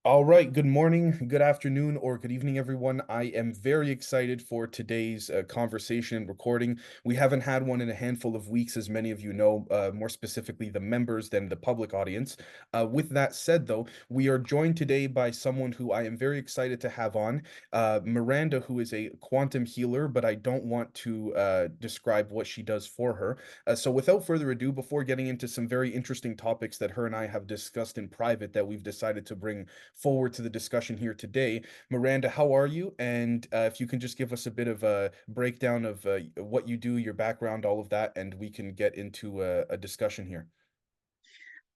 All right, good morning, good afternoon, or good evening, everyone. I am very excited for today's conversation and recording. We haven't had one in a handful of weeks, as many of you know, more specifically the members than the public audience. With that said, though, we are joined today by someone who I am very excited to have on, Miranda, who is a quantum healer, but I don't want to describe what she does for her. So without further ado, before getting into some very interesting topics that her and I have discussed in private that we've decided to bring forward to the discussion here today. Miranda, how are you? And if you can just give us a bit of a breakdown of what you do, your background, all of that, and we can get into a discussion here.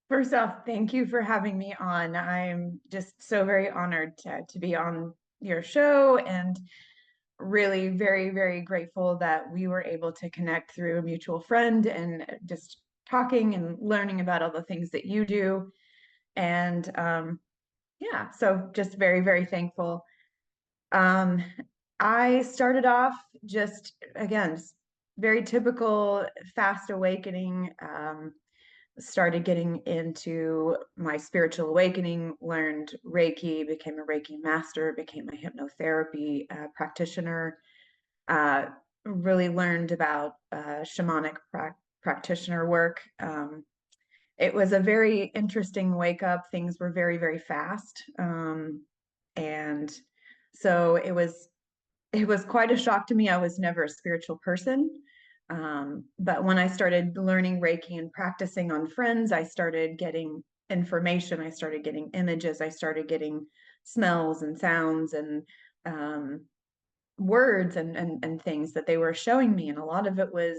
First off, thank you for having me on. I'm just so very honored to be on your show and really very, very grateful that we were able to connect through a mutual friend and just talking and learning about all the things that you do. And yeah, so just very, very thankful. Um, I started off just, again, just very typical fast awakening. Started getting into my spiritual awakening, learned Reiki, became a Reiki master, became a hypnotherapy practitioner, uh, really learned about shamanic practitioner work. It was a very interesting wake up. Things were very, very fast. And so it was quite a shock to me. I was never a spiritual person. But when I started learning Reiki and practicing on friends, I started getting information. I started getting images. I started getting smells and sounds and words and things that they were showing me. And a lot of it was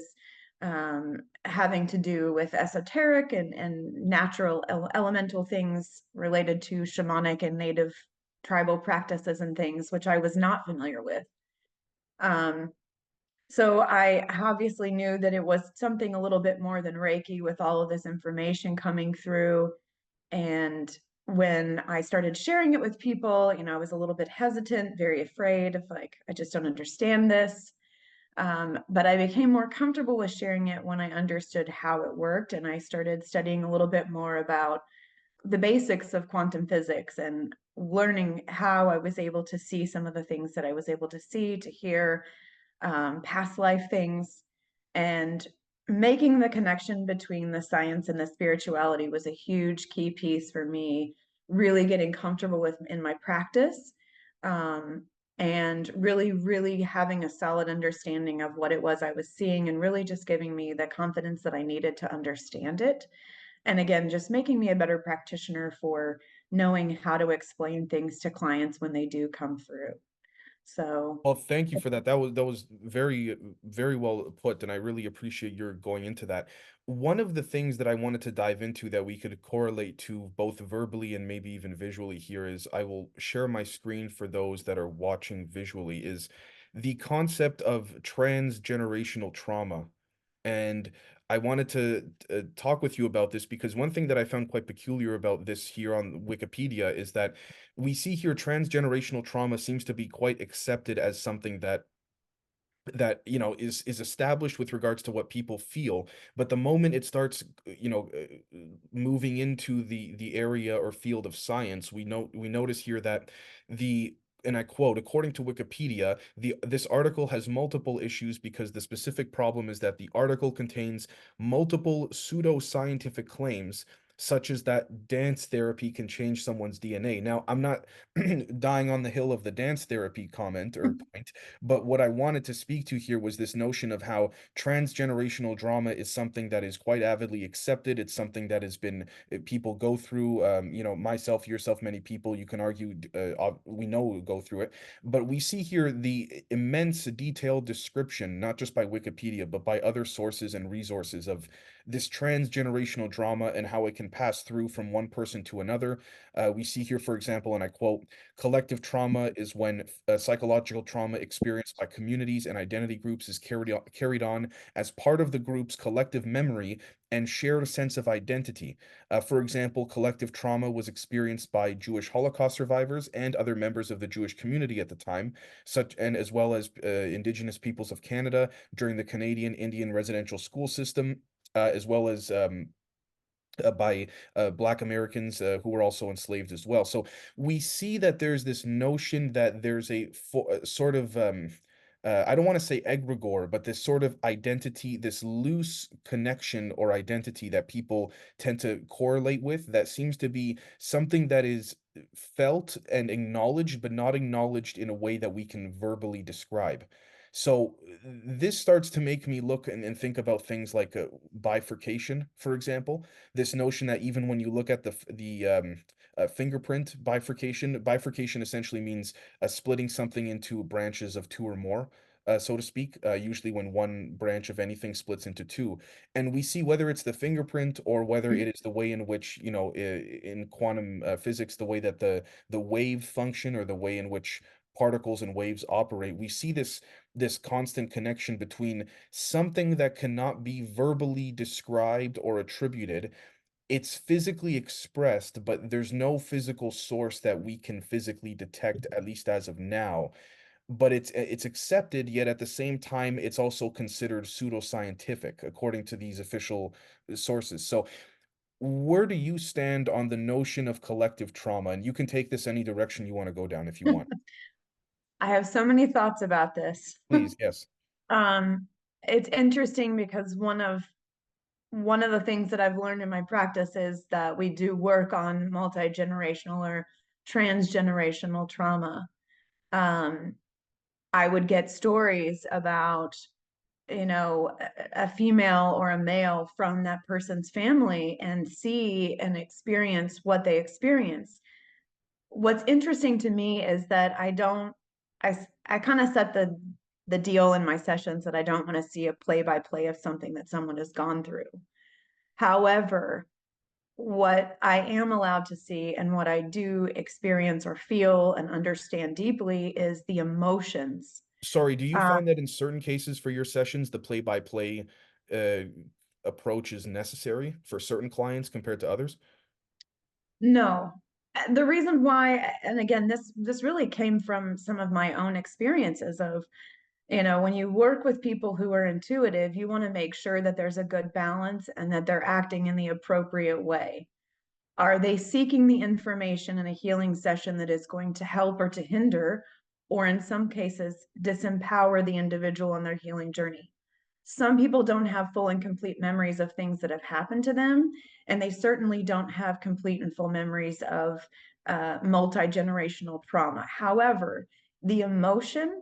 having to do with esoteric and natural elemental things related to shamanic and native tribal practices and things, which I was not familiar with. Um, so I obviously knew that it was something a little bit more than Reiki with all of this information coming through. And when I started sharing it with people, I was a little bit hesitant, very afraid of like, I just don't understand this. But I became more comfortable with sharing it when I understood how it worked. And I started studying a little bit more about the basics of quantum physics and learning how I was able to see some of the things that I was able to see, to hear, past life things, and making the connection between the science and the spirituality was a huge key piece for me, really getting comfortable with in my practice. And really, really having a solid understanding of what it was I was seeing, and really just giving me the confidence that I needed to understand it. And again, just making me a better practitioner for knowing how to explain things to clients when they do come through. So, Well, thank you for that. That was very very well put, and I really appreciate your going into that. One of the things that I wanted to dive into that we could correlate to both verbally and maybe even visually here is I will share my screen for those that are watching visually is the concept of transgenerational trauma. And I wanted to talk with you about this because one thing that I found quite peculiar about this here on Wikipedia is that we see here transgenerational trauma seems to be quite accepted as something that is established with regards to what people feel, but the moment it starts moving into the area or field of science, we notice here that the and I quote, according to Wikipedia, this article has multiple issues because the specific problem is that the article contains multiple pseudo-scientific claims, such as that dance therapy can change someone's DNA. Now, I'm not dying on the hill of the dance therapy comment or point, but what I wanted to speak to here was this notion of how transgenerational drama is something that is quite avidly accepted. It's something that has been people go through. Myself, yourself, many people. You can argue. We know go through it, but we see here the immense detailed description, not just by Wikipedia, but by other sources and resources of this transgenerational drama and how it can pass through from one person to another. We see here, for example, and I quote, collective trauma is when psychological trauma experienced by communities and identity groups is carried on as part of the group's collective memory and shared sense of identity. For example, collective trauma was experienced by Jewish Holocaust survivors and other members of the Jewish community at the time, such and as well as Indigenous peoples of Canada during the Canadian Indian residential school system, as well as by Black Americans who were also enslaved as well. So we see that there's this notion that there's sort of I don't want to say egregore, but this sort of identity, this loose connection or identity that people tend to correlate with, that seems to be something that is felt and acknowledged, but not acknowledged in a way that we can verbally describe. So this starts to make me look and think about things like bifurcation, for example, this notion that even when you look at the fingerprint bifurcation, bifurcation essentially means splitting something into branches of two or more, so to speak, usually when one branch of anything splits into two. And we see whether it's the fingerprint or whether it is the way in which, in quantum physics, the way that the wave function or the way in which particles and waves operate, we see this constant connection between something that cannot be verbally described or attributed. It's physically expressed, but there's no physical source that we can physically detect, at least as of now. But it's accepted, yet at the same time, it's also considered pseudoscientific, according to these official sources. So, where do you stand on the notion of collective trauma? And you can take this any direction you want to go down if you want. I have so many thoughts about this. Please, yes. Um, it's interesting because one of the things that I've learned in my practice is that we do work on multi-generational or transgenerational trauma. Um, I would get stories about, a female or a male from that person's family and see and experience what they experience. What's interesting to me is that I kind of set the deal in my sessions that I don't want to see a play by play of something that someone has gone through. However, what I am allowed to see and what I do experience or feel and understand deeply is the emotions. Sorry, do you Uh, find that in certain cases for your sessions, the play-by-play uh, approach is necessary for certain clients compared to others? no, the reason why, and again, this really came from some of my own experiences of, when you work with people who are intuitive, you want to make sure that there's a good balance and that they're acting in the appropriate way. Are they seeking the information in a healing session that is going to help or to hinder, or in some cases, disempower the individual on their healing journey? Some people don't have full and complete memories of things that have happened to them, and they certainly don't have complete and full memories of multi generational trauma. However, the emotion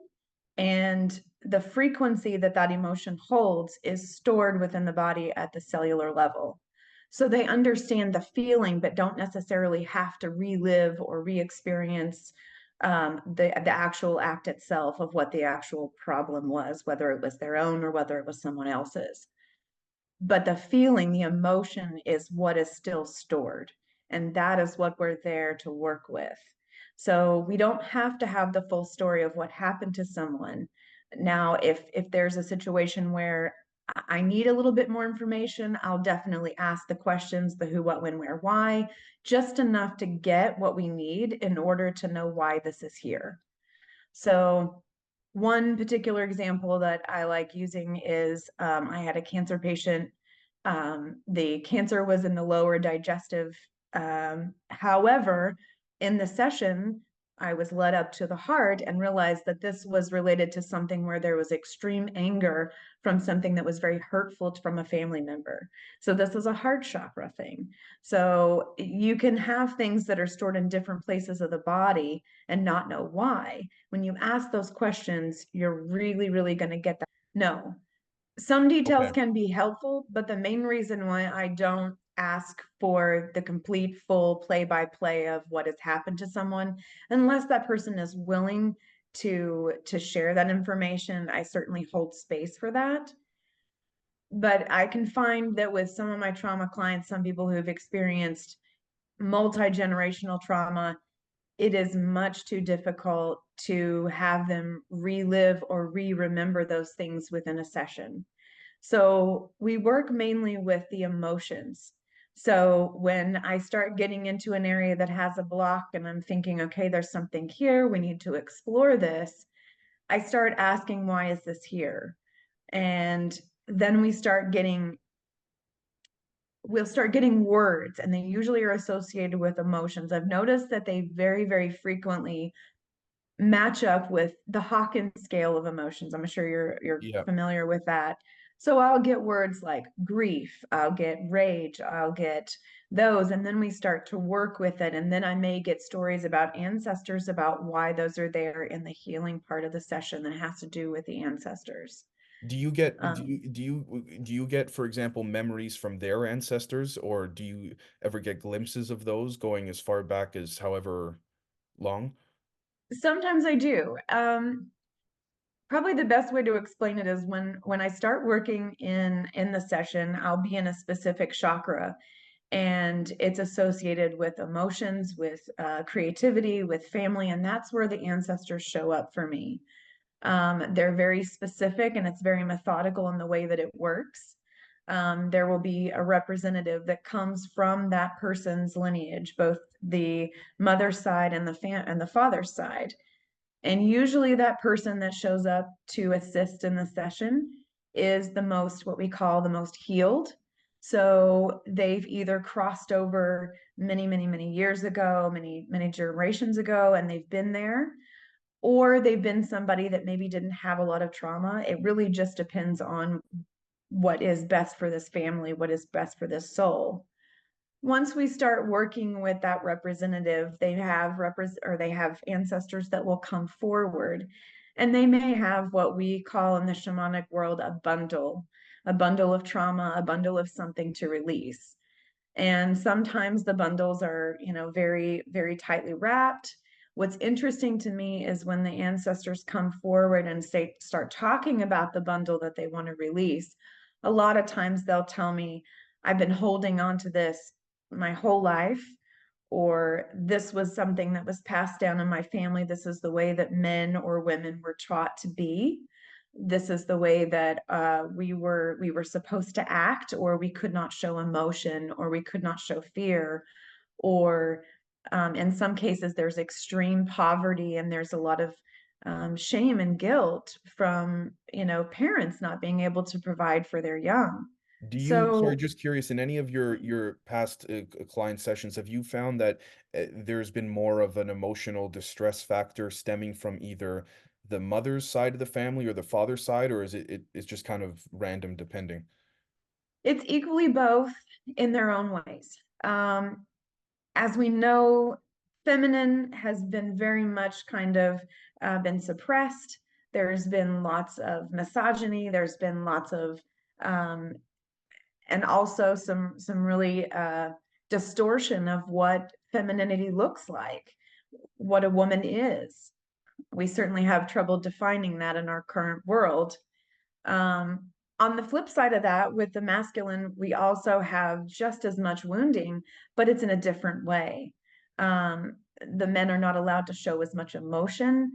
and the frequency that that emotion holds is stored within the body at the cellular level. So they understand the feeling, but don't necessarily have to relive or re-experience the actual act itself of what the actual problem was, whether it was their own or whether it was someone else's. But the feeling, the emotion is what is still stored. And that is what we're there to work with. So we don't have to have the full story of what happened to someone. Now, if there's a situation where I need a little bit more information, I'll definitely ask the questions, the who, what, when, where, why, just enough to get what we need in order to know why this is here. So one particular example that I like using is I had a cancer patient. The cancer was in the lower digestive. However, in the session, I was led up to the heart and realized that this was related to something where there was extreme anger from something that was very hurtful from a family member. So this is a heart chakra thing. So you can have things that are stored in different places of the body and not know why. When you ask those questions, you're really, really going to get that. No, some details Okay. can be helpful, but the main reason why I don't ask for the complete full play by play of what has happened to someone, unless that person is willing to share that information, I certainly hold space for that. But I can find that with some of my trauma clients, some people who've experienced multi-generational trauma, it is much too difficult to have them relive or re-remember those things within a session. So we work mainly with the emotions. So when I start getting into an area that has a block and I'm thinking, okay, there's something here, we need to explore this, I start asking, why is this here? And then we start getting we'll start getting words, and they usually are associated with emotions. I've noticed that they very, very frequently match up with the Hawkins scale of emotions. I'm sure you're Yeah. familiar with that. So I'll get words like grief, I'll get rage, I'll get those, and then we start to work with it. And then I may get stories about ancestors, about why those are there in the healing part of the session that has to do with the ancestors. Do you get Um, do you get, for example, memories from their ancestors, or do you ever get glimpses of those going as far back as however long? Sometimes I do. Probably the best way to explain it is when I start working in the session, I'll be in a specific chakra, and it's associated with emotions, with creativity, with family, and that's where the ancestors show up for me. They're very specific, and it's very methodical in the way that it works. There will be a representative that comes from that person's lineage, both the mother's side and the father's side. And usually that person that shows up to assist in the session is the most, what we call the most healed. So they've either crossed over many, many, many years ago, many, many generations ago, and they've been there, or they've been somebody that maybe didn't have a lot of trauma. It really just depends on what is best for this family, what is best for this soul. Once we start working with that representative, they have ancestors that will come forward, and they may have what we call in the shamanic world a bundle of trauma, a bundle of something to release. And sometimes the bundles are, very, very tightly wrapped. What's interesting to me is when the ancestors come forward and start talking about the bundle that they want to release, a lot of times they'll tell me, I've been holding on to this my whole life, or this was something that was passed down in my family. This is the way that men or women were taught to be. This is the way that we were supposed to act, or we could not show emotion, or we could not show fear, or in some cases there's extreme poverty, and there's a lot of shame and guilt from parents not being able to provide for their young. Do you, sorry, So just curious, in any of your past client sessions, have you found that there's been more of an emotional distress factor stemming from either the mother's side of the family or the father's side, or is it's just kind of random depending? it's equally both in their own ways. As we know, feminine has been very much kind of been suppressed. There's been lots of misogyny. There's been lots of, um, and also some really distortion of what femininity looks like, what a woman is. We certainly have trouble defining that in our current world. Um, on the flip side of that, with the masculine, we also have just as much wounding, but it's in a different way. The men are not allowed to show as much emotion.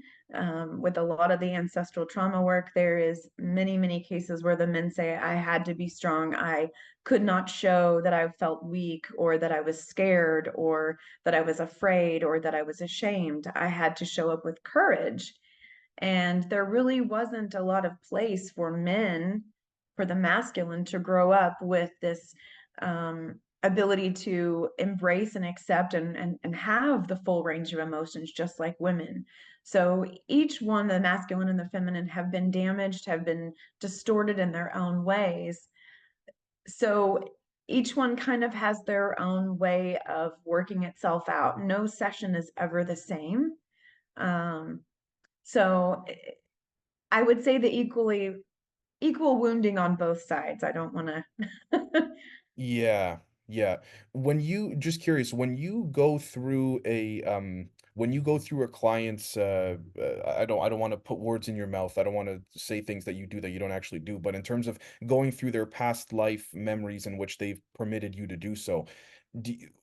With a lot of the ancestral trauma work, there is many, many cases where the men say, I had to be strong. I could not show that I felt weak, or that I was scared, or that I was afraid, or that I was ashamed. I had to show up with courage. And there really wasn't a lot of place for men, for the masculine, to grow up with this ability to embrace and accept and have the full range of emotions, just like women. So each one, the masculine and the feminine, have been damaged, have been distorted in their own ways. So each one kind of has their own way of working itself out. No session is ever the same. Um, so I would say the equal wounding on both sides. I don't want to. Yeah, yeah. When you, just curious, when you go through a client's I don't want to put words in your mouth. I don't want to say things that you do that you don't actually do, but in terms of going through their past life memories in which they've permitted you to do so,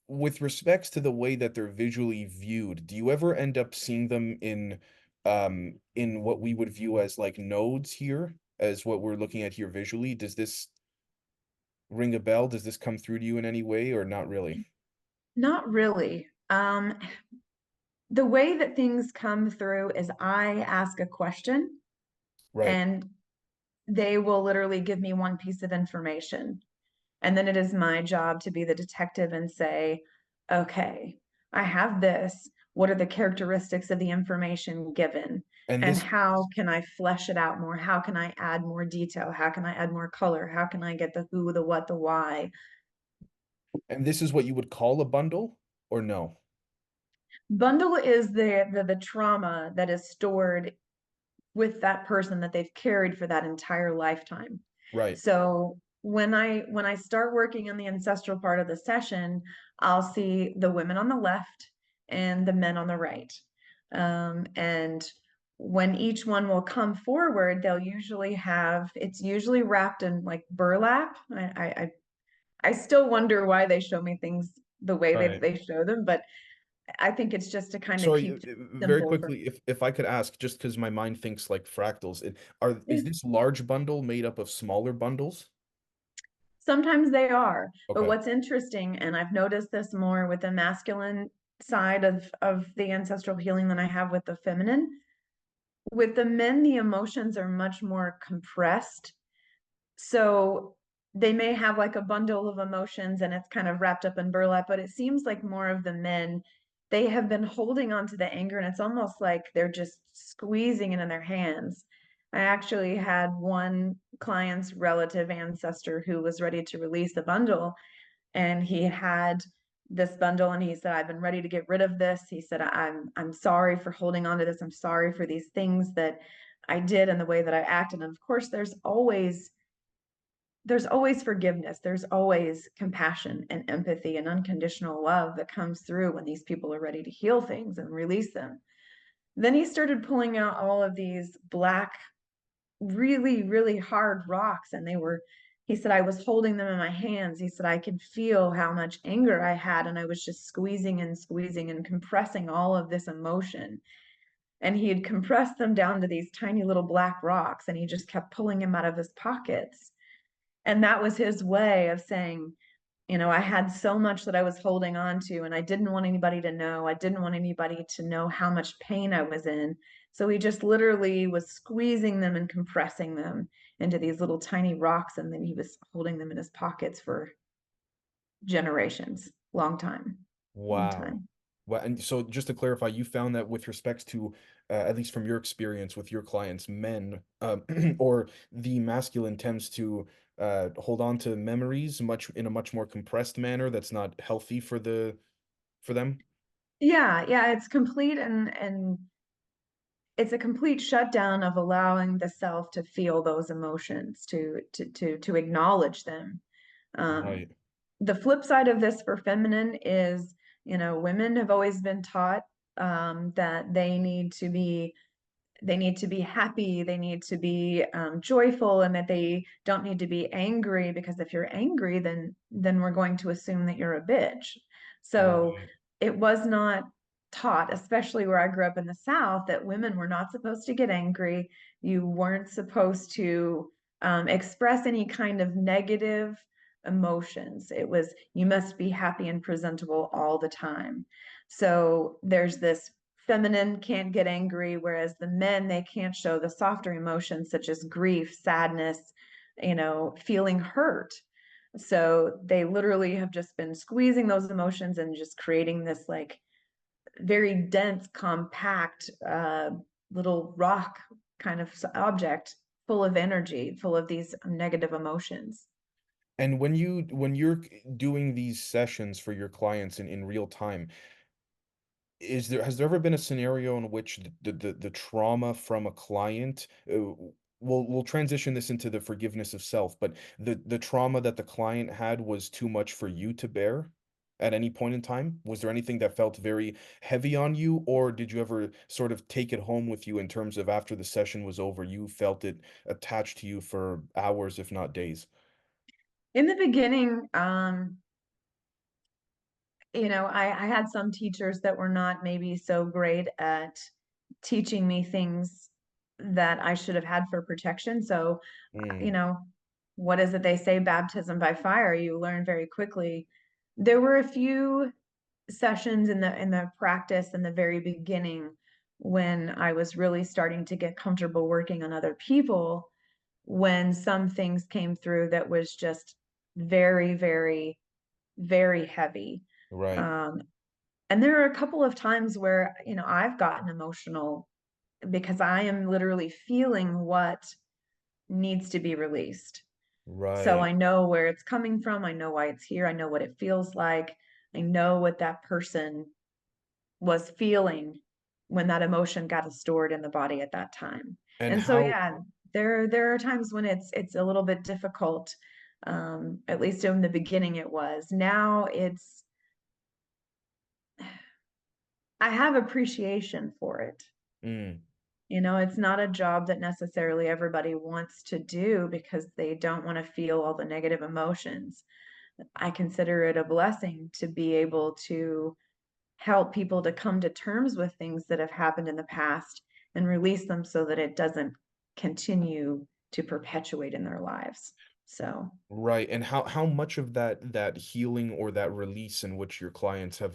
with respects to the way that they're visually viewed, do you ever end up seeing them in what we would view as like nodes here, as what we're looking at here visually? Does this ring a bell? Does this come through to you in any way or not really? Not really. The way that things come through is I ask a question, Right. and they will literally give me one piece of information. And then it is my job to be the detective and say, okay, I have this. What are the characteristics of the information given? And And this how can I flesh it out more? How can I add more detail? How can I add more color? How can I get the who, the what, the why? and this is what you would call a bundle, or no? Bundle is the trauma that is stored with that person that they've carried for that entire lifetime. Right. So when I start working on the ancestral part of the session, I'll see the women on the left and the men on the right. And when each one will come forward, they'll usually have, it's usually wrapped in like burlap. I still wonder why they show me things the way Right. they show them, but I think it's just to kind of Sorry, keep things very simple for quickly, if I could ask, just because my mind thinks like fractals, is me. this large bundle made up of smaller bundles? Sometimes they are, but Okay. what's interesting, and I've noticed this more with the masculine side of the ancestral healing than I have with the feminine. With the men, the emotions are much more compressed. So they may have like a bundle of emotions and it's kind of wrapped up in burlap, but it seems like more of the men, they have been holding on to the anger and it's almost like they're just squeezing it in their hands. I actually had one client's relative ancestor who was ready to release the bundle, and he had this bundle and he said, I've been ready to get rid of this. He said, I'm sorry for holding on to this. I'm sorry for these things that I did and the way that I acted. And of course, there's always forgiveness. There's always compassion and empathy and unconditional love that comes through when these people are ready to heal things and release them. Then he started pulling out all of these black, really, really hard rocks. And he said, I was holding them in my hands. He said, I could feel how much anger I had. And I was just squeezing and compressing all of this emotion. And he had compressed them down to these tiny little black rocks. And he just kept pulling them out of his pockets. And that was his way of saying, I had so much that I was holding on to, and I didn't want anybody to know. I didn't want anybody to know how much pain I was in. So he just literally was squeezing them and compressing them into these little tiny rocks, and then he was holding them in his pockets for generations, long time, long Wow. time. Well, and so just to clarify, you found that with respects to, at least from your experience with your clients, men, or the masculine tends to hold on to memories much in a much more compressed manner that's not healthy for them. Yeah, yeah, it's complete and it's a complete shutdown of allowing the self to feel those emotions, to acknowledge them. Um, Right. the flip side of this for feminine is, women have always been taught that they need to be happy, they need to be joyful, and that they don't need to be angry, because if you're angry, then we're going to assume that you're a bitch. So Right. it was not taught, especially where I grew up in the South, that women were not supposed to get angry. You weren't supposed to express any kind of negative emotions. It was, you must be happy and presentable all the time. So there's this feminine can't get angry, whereas the men, they can't show the softer emotions such as grief, sadness, feeling hurt. So they literally have just been squeezing those emotions and just creating this like very dense, compact little rock kind of object full of energy, full of these negative emotions. And when you're doing these sessions for your clients in real time, has there ever been a scenario in which the trauma from a client, we'll transition this into the forgiveness of self, but the trauma that the client had was too much for you to bear at any point in time? Was there anything that felt very heavy on you, or did you ever sort of take it home with you in terms of after the session was over, you felt it attached to you for hours, if not days? In the beginning, I had some teachers that were not maybe so great at teaching me things that I should have had for protection. So, you Mm, know, what is it they say? Baptism by fire. You learn very quickly. There were a few sessions in the practice in the very beginning when I was really starting to get comfortable working on other people, when some things came through that was just very, very, very heavy. Right. Um, and there are a couple of times where, I've gotten emotional because I am literally feeling what needs to be released. So Right. I know where it's coming from. I know why it's here. I know what it feels like. I know what that person was feeling when that emotion got stored in the body at that time. And And so how yeah, there are times when it's a little bit difficult. At least in the beginning it was. Now I have appreciation for it. mm, It's not a job that necessarily everybody wants to do because they don't want to feel all the negative emotions. I consider it a blessing to be able to help people to come to terms with things that have happened in the past and release them so that it doesn't continue to perpetuate in their lives. So, right. And how much of that healing or that release in which your clients have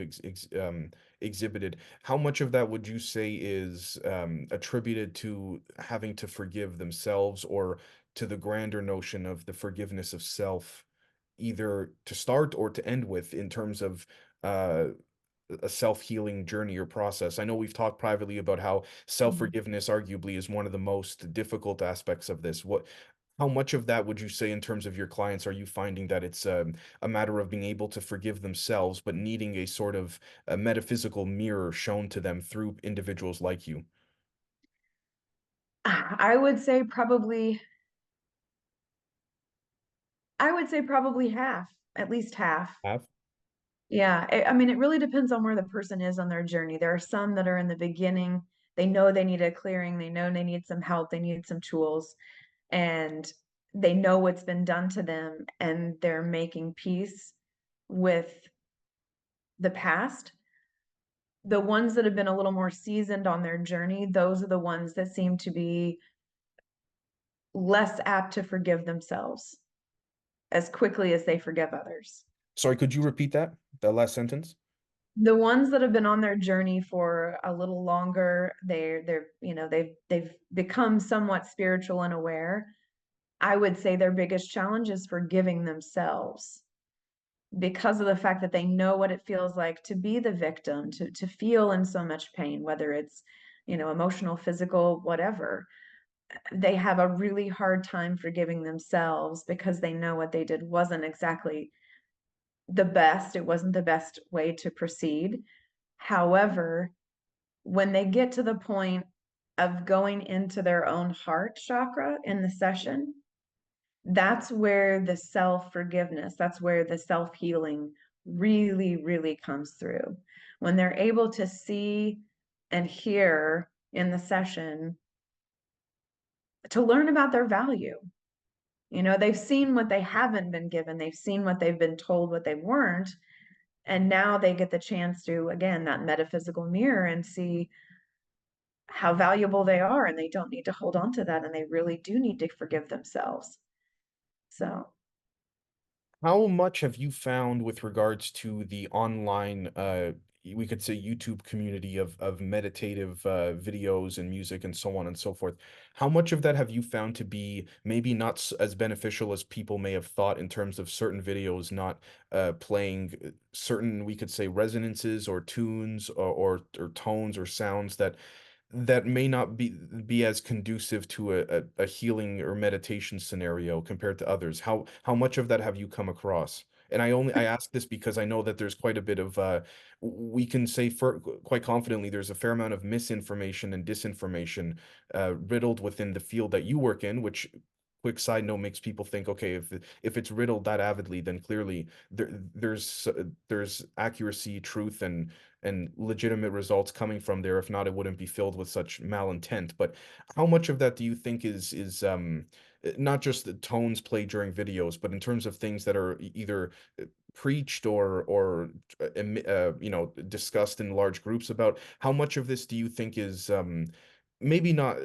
exhibited, how much of that would you say is attributed to having to forgive themselves, or to the grander notion of the forgiveness of self, either to start or to end with, in terms of uh a self-healing journey or process? I know we've talked privately about how self-forgiveness arguably is one of the most difficult aspects of this. How much of that would you say, in terms of your clients, are you finding that it's a matter of being able to forgive themselves, but needing a sort of a metaphysical mirror shown to them through individuals like you? I would say probably I would say probably half, at least half. Have? Yeah, I mean, it really depends on where the person is on their journey. There are some that are in the beginning. They know they need a clearing. They know they need some help. They need some tools, and they know what's been done to them, and they're making peace with the past. The ones that have been a little more seasoned on their journey, those are the ones that seem to be less apt to forgive themselves as quickly as they forgive others. Sorry, could you repeat that last sentence? The ones that have been on their journey for a little longer, they've become somewhat spiritual and aware. I would say their biggest challenge is forgiving themselves because of the fact that they know what it feels like to be the victim, to feel in so much pain, whether it's, emotional, physical, whatever. They have a really hard time forgiving themselves because they know what they did wasn't exactly the best. It wasn't the best way to proceed. However, when they get to the point of going into their own heart chakra in the session, that's where the self forgiveness, that's where the self healing really, really comes through. When they're able to see and hear in the session to learn about their value. They've seen what they haven't been given, they've seen what they've been told, what they weren't. And now they get the chance to, again, that metaphysical mirror and see how valuable they are. And they don't need to hold on to that. And they really do need to forgive themselves. So, How much have you found with regards to the online, we could say YouTube community of meditative videos and music and so on and so forth? How much of that have you found to be maybe not as beneficial as people may have thought, in terms of certain videos not playing certain, we could say, resonances or tunes, or tones or sounds that may not be as conducive to a healing or meditation scenario compared to others? How much of that have you come across? And I ask this because I know that there's quite a bit of we can say for quite confidently there's a fair amount of misinformation and disinformation riddled within the field that you work in, which, quick side note, makes people think, okay, if it's riddled that avidly, then clearly there's accuracy, truth, and legitimate results coming from there. If not, it wouldn't be filled with such malintent. But how much of that do you think is not just the tones played during videos, but in terms of things that are either preached or discussed in large groups about? How much of this do you think is maybe not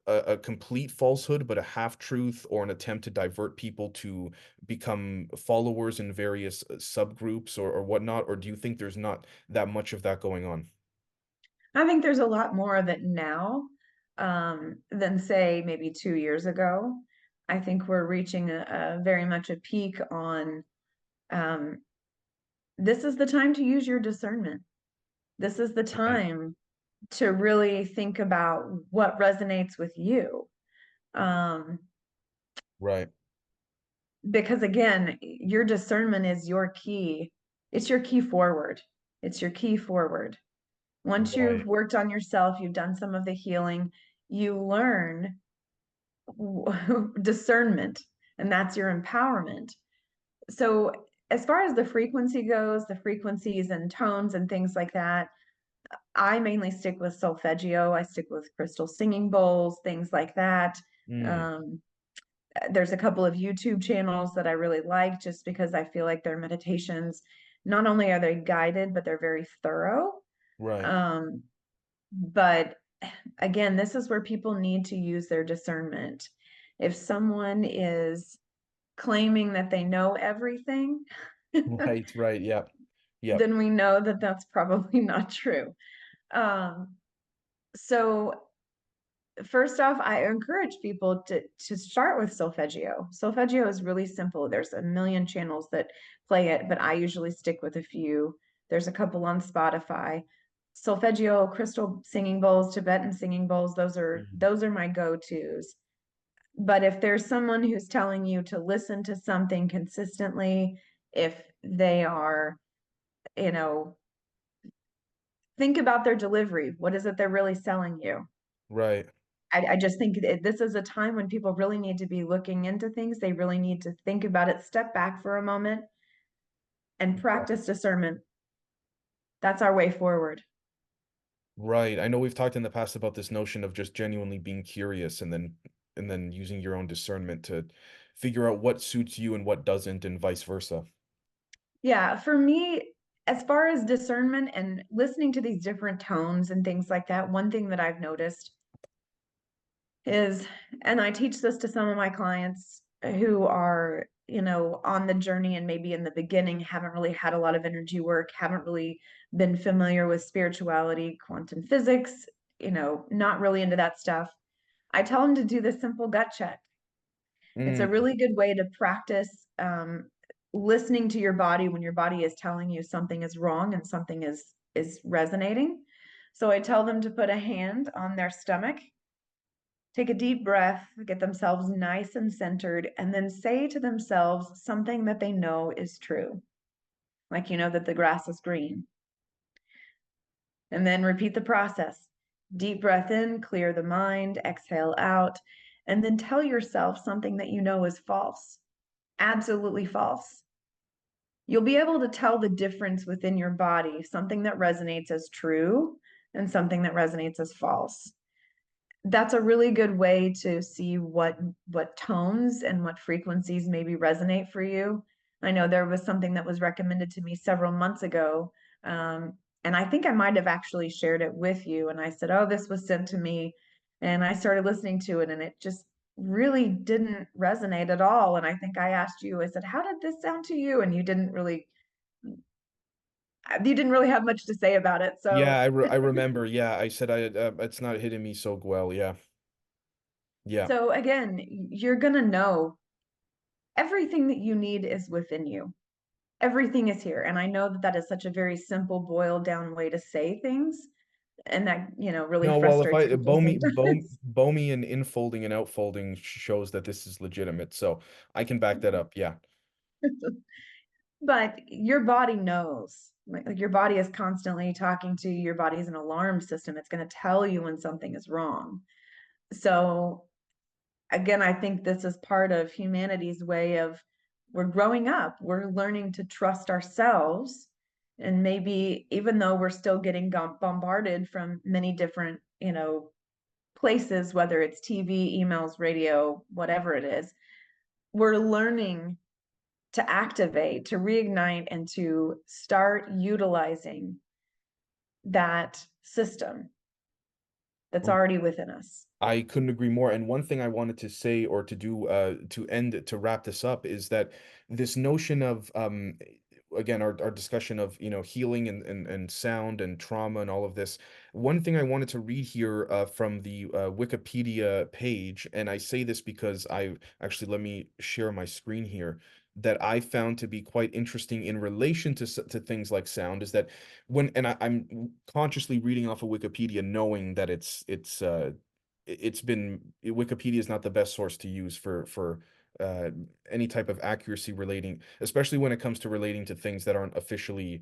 a complete falsehood, but a half truth, or an attempt to divert people to become followers in various subgroups or whatnot? Or do you think there's not that much of that going on? I think there's a lot more of it now than, say, maybe 2 years ago. I think we're reaching a very much a peak on um, this is the time to use your discernment. This is the Right. time to really think about what resonates with you. Um, Right. because again, your discernment is your key. It's your key forward. It's your key forward. Once you've Right. worked on yourself, you've done some of the healing, you learn discernment, and that's your empowerment. So, as far as the frequency goes, the frequencies and tones and things like that, I mainly stick with solfeggio. I stick with crystal singing bowls, things like that. Mm. Um, there's a couple of YouTube channels that I really like just because I feel like their meditations, not only are they guided, but they're very thorough. Right. Um, but again, this is where people need to use their discernment. If someone is claiming that they know everything, Right. Right. Yep. Yep. then we know that that's probably not true. Um, so first off, I encourage people to start with solfeggio. Solfeggio is really simple. There's a million channels that play it, but I usually stick with a few. There's a couple on Spotify. Solfeggio, crystal singing bowls, Tibetan singing bowls, Mm. those are my go-tos. But if there's someone who's telling you to listen to something consistently, if they are, you know, think about their delivery. What is it they're really selling you? Right. I just think this is a time when people really need to be looking into things. They really need to think about it, step back for a moment, and practice discernment. That's our way forward. Right. I know we've talked in the past about this notion of just genuinely being curious and then using your own discernment to figure out what suits you and what doesn't and vice versa. Yeah, for me, as far as discernment and listening to these different tones and things like that, one thing that I've noticed is, and I teach this to some of my clients who are, on the journey and maybe in the beginning haven't really had a lot of energy work, haven't really been familiar with spirituality, quantum physics, not really into that stuff. I tell them to do this simple gut check. It's a Mm. really good way to practice listening to your body when your body is telling you something is wrong and something is resonating. So I tell them to put a hand on their stomach, take a deep breath, get themselves nice and centered, and then say to themselves something that they know is true. Like, that the grass is green. And then repeat the process. Deep breath in, clear the mind, exhale out, and then tell yourself something that you know is false, absolutely false. You'll be able to tell the difference within your body, something that resonates as true and something that resonates as false. That's a really good way to see what tones and what frequencies maybe resonate for you. I know there was something that was recommended to me several months ago, and I think I might have actually shared it with you. And I said, "Oh, this was sent to me," and I started listening to it, and it just really didn't resonate at all. And I think I asked you, I said, "How did this sound to you?" And you didn't really have much to say about it. Yeah, So I remember. Yeah, I said it's not hitting me so well. Yeah. Yeah. so again, you're gonna know everything that you need is within you. Everything is here. And I know that that is such a very simple, boiled down way to say things. And that, really No, well, if frustrates I people sometimes. bow me and infolding and outfolding shows that this is legitimate, so I can back that up. Yeah. But your body knows. Like your body is constantly talking to you. Your body is an alarm system. It's going to tell you when something is wrong. So again, I think this is part of humanity's way of we're growing up, we're learning to trust ourselves. And maybe even though we're still getting bombarded from many different, places, whether it's TV, emails, radio, whatever it is, we're learning to activate, to reignite, and to start utilizing that system that's already within us. I couldn't agree more. And one thing I wanted to say or to do to wrap this up is that this notion of again, our discussion of, healing and sound and trauma and all of this, one thing I wanted to read here from the Wikipedia page, and I say this because I actually, let me share my screen here, that I found to be quite interesting in relation to things like sound, is that I'm consciously reading off of Wikipedia, knowing that it's been Wikipedia is not the best source to use for uh, any type of accuracy relating, especially when it comes to relating to things that aren't officially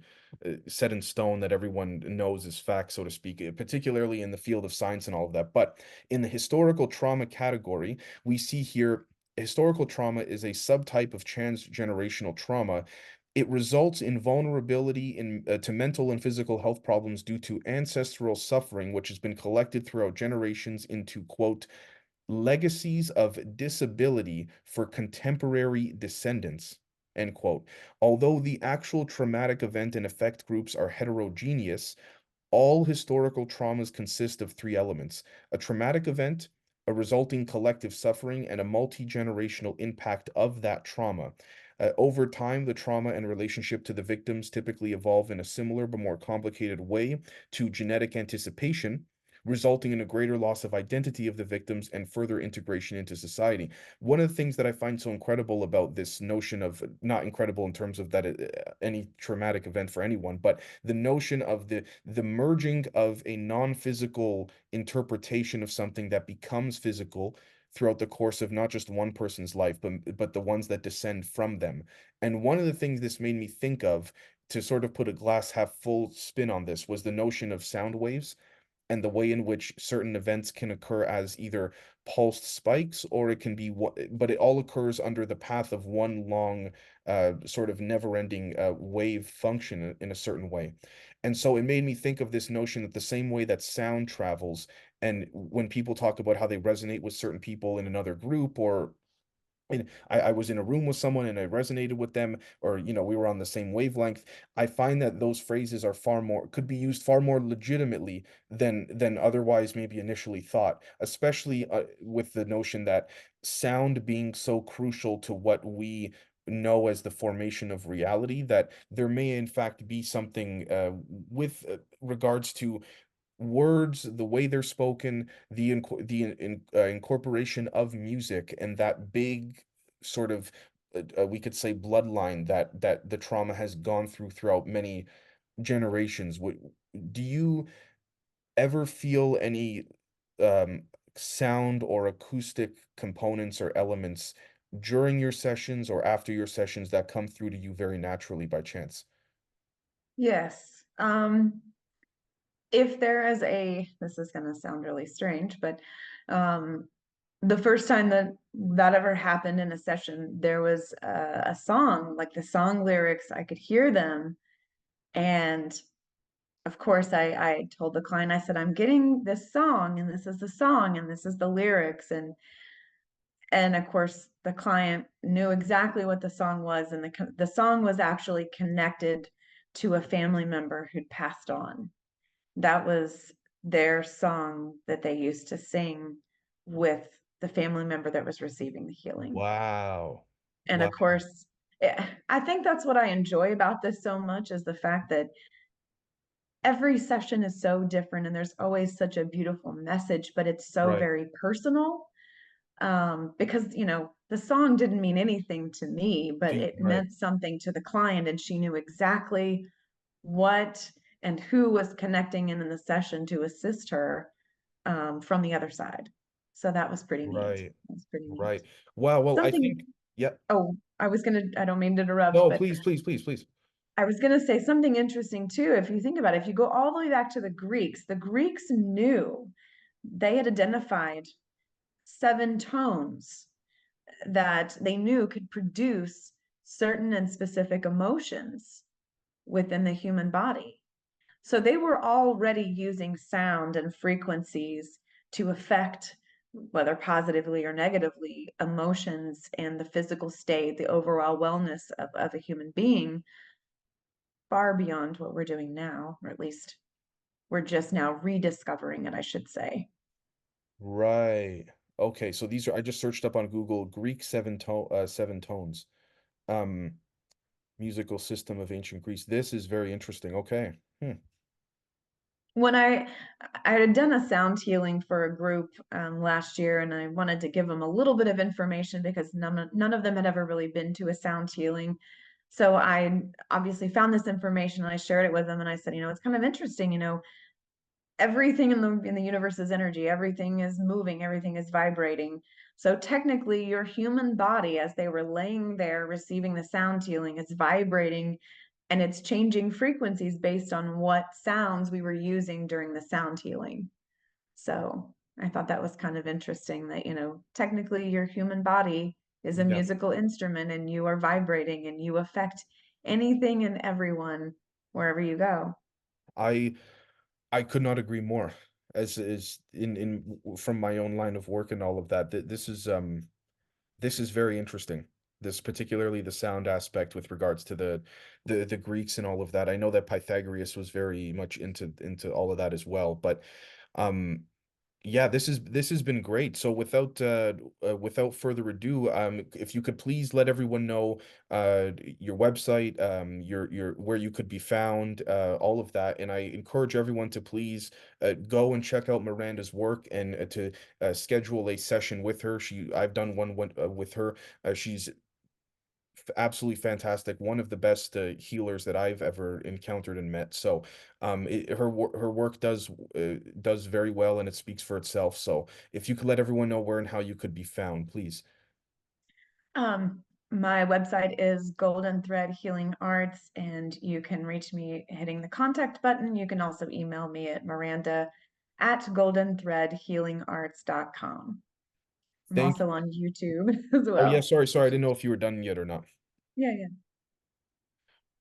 set in stone, that everyone knows is fact, so to speak, particularly in the field of science and all of that. But in the historical trauma category, we see here historical trauma is a subtype of transgenerational trauma. It results in vulnerability to mental and physical health problems due to ancestral suffering, which has been collected throughout generations into, quote, legacies of disability for contemporary descendants, end quote. Although the actual traumatic event and effect groups are heterogeneous, all historical traumas consist of three elements: a traumatic event, a resulting collective suffering, and a multi-generational impact of that trauma. Over time, the trauma and relationship to the victims typically evolve in a similar but more complicated way to genetic anticipation, resulting in a greater loss of identity of the victims and further integration into society. One of the things that I find so incredible about this notion of, not incredible in terms of that any traumatic event for anyone, but the notion of the merging of a non-physical interpretation of something that becomes physical throughout the course of not just one person's life, but the ones that descend from them. And one of the things this made me think of, to sort of put a glass half full spin on this, was the notion of sound waves and the way in which certain events can occur as either pulsed spikes, or it can be what, but it all occurs under the path of one long, sort of never-ending wave function in a certain way. And so it made me think of this notion that the same way that sound travels, and when people talk about how they resonate with certain people in another group, or and I was in a room with someone and I resonated with them, or we were on the same wavelength. I find that those phrases are far more could be used far more legitimately than otherwise maybe initially thought, especially with the notion that sound being so crucial to what we know as the formation of reality, that there may in fact be something with regards to words, the way they're spoken, the incorporation of music, and that big sort of we could say bloodline that the trauma has gone throughout many generations. Do you ever feel any um, sound or acoustic components or elements during your sessions or after your sessions that come through to you very naturally by chance? Yes. If there is this is going to sound really strange, but um, the first time that ever happened in a session, there was a song, like the song lyrics, I could hear them. And of course, I told the client, I said, I'm getting this song, and this is the song, and this is the lyrics. And of course, the client knew exactly what the song was. And the song was actually connected to a family member who'd passed on. That was their song that they used to sing with the family member that was receiving the healing. Wow. And Wow. of course, I think that's what I enjoy about this so much, is the fact that every session is so different and there's always such a beautiful message, but it's so Right. very personal. Because the song didn't mean anything to me, but it Right. meant something to the client, and she knew exactly what and who was connecting in the session to assist her, from the other side. So that was pretty neat. Right. That was pretty neat. Right. Wow. Well, I Something, think, yeah. oh, I don't mean to interrupt, No, but please, please, please, please. I was going to say something interesting too. If you think about it, if you go all the way back to the Greeks knew, they had identified 7 tones that they knew could produce certain and specific emotions within the human body. So they were already using sound and frequencies to affect, whether positively or negatively, emotions and the physical state, the overall wellness of a human being, far beyond what we're doing now, or at least we're just now rediscovering it, I should say. Right. Okay, so these are, I just searched up on Google, Greek seven tones. Um Musical system of ancient Greece. This is very interesting. Okay. Hmm. When I had done a sound healing for a group last year, and I wanted to give them a little bit of information because none of them had ever really been to a sound healing. So I obviously found this information and I shared it with them, and I said, it's kind of interesting, everything in the universe is energy, everything is moving, everything is vibrating. So technically your human body, as they were laying there receiving the sound healing, is vibrating and it's changing frequencies based on what sounds we were using during the sound healing. So I thought that was kind of interesting that, technically your human body is a Yeah. musical instrument and you are vibrating and you affect anything and everyone wherever you go. I I could not agree more. As is in from my own line of work and all of that. This is very interesting. This particularly the sound aspect with regards to the Greeks and all of that. I know that Pythagoras was very much into all of that as well, but um yeah, this has been great. So without further ado, if you could please let everyone know your website, your where you could be found, all of that, and I encourage everyone to please go and check out Miranda's work and to schedule a session with her. I've done one with her. She's absolutely fantastic. One of the best healers that I've ever encountered and met. So, her work does very well, and it speaks for itself. So, if you could let everyone know where and how you could be found, please. My website is Golden Thread Healing Arts, and you can reach me hitting the contact button. You can also email me at Miranda at goldenthreadhealingarts.com. I'm Thank. also on YouTube as Oh yeah, well. sorry. I didn't know if you were done yet or not. Yeah, yeah.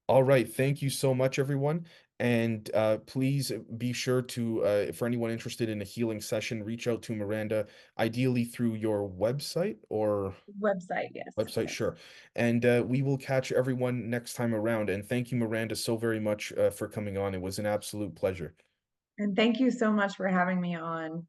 All right, thank you so much, everyone. And please be sure to, for anyone interested in a healing session, reach out to Miranda, ideally through your website or Website, yes, website, yes. sure. And we will catch everyone next time around. And thank you, Miranda, so very much for coming on. It was an absolute pleasure. And thank you so much for having me on.